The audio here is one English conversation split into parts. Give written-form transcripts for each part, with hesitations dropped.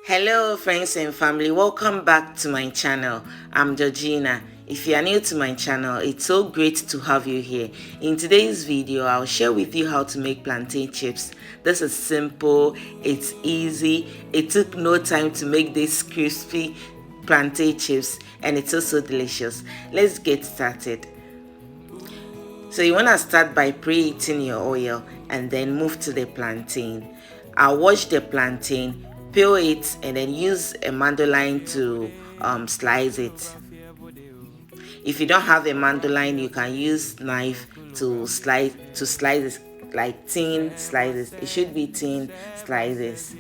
Hello friends and family, welcome back to my channel. I'm Georgina. If you are new to my channel, it's so great to have you here. In today's video, I'll share with you how to make plantain chips. This is simple, it's easy, it took no time to make this crispy plantain chips and it's also delicious. Let's get started. So you want to start by preheating your oil and then move to the plantain. I'll wash the plantain, peel it, and then use a mandolin to slice it. If you don't have a mandolin, you can use knife to slice it like thin slices. It should be thin slices.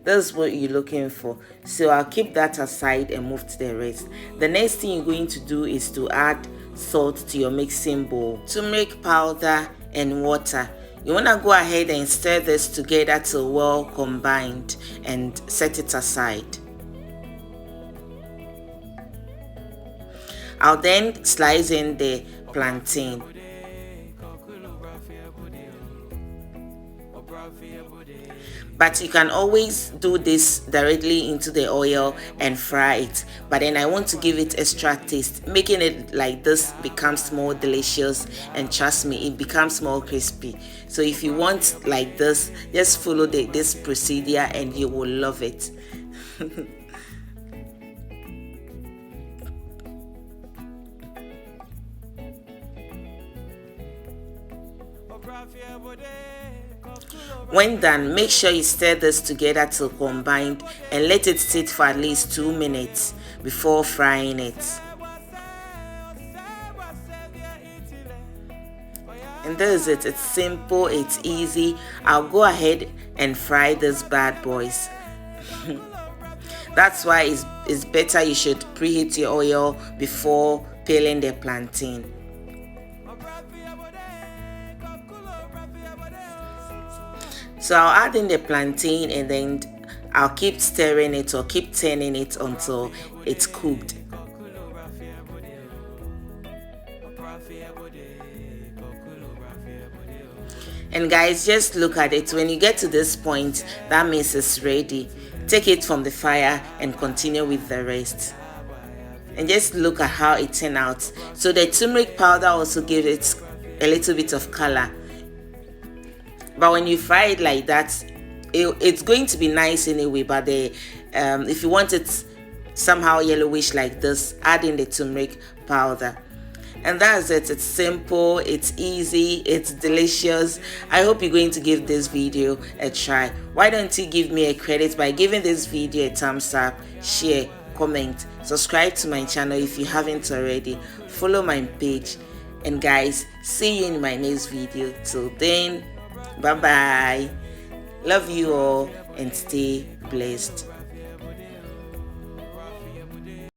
That's what you're looking for. So I'll keep that aside and move to the rest. The next thing you're going to do is to add salt to your mixing bowl, turmeric powder and water. You want to go ahead and stir this together till well combined and set it aside. I'll then slice in the plantain. But you can always do this directly into the oil and fry it. But then I want to give it extra taste. Making it like this becomes more delicious, and trust me, it becomes more crispy. So if you want like this, just follow this procedure and you will love it. When done, make sure you stir this together till combined and let it sit for at least 2 minutes before frying it. And that is it. It's simple, it's easy. I'll go ahead and fry these bad boys. That's why it's better you should preheat your oil before peeling the plantain. So I'll add in the plantain and then I'll keep stirring it or keep turning it until it's cooked. And guys, just look at it. When you get to this point, that means it's ready. Take it from the fire and continue with the rest. And just look at how it turned out. So the turmeric powder also gives it a little bit of color. But when you fry it like that, it's going to be nice anyway. But if you want it somehow yellowish like this, add in the turmeric powder. And that's it. It's simple, it's easy, it's delicious. I hope you're going to give this video a try. Why don't you give me a credit by giving this video a thumbs up, share, comment, subscribe to my channel if you haven't already, follow my page. And guys, see you in my next video. Till then, bye bye. Love you all and stay blessed.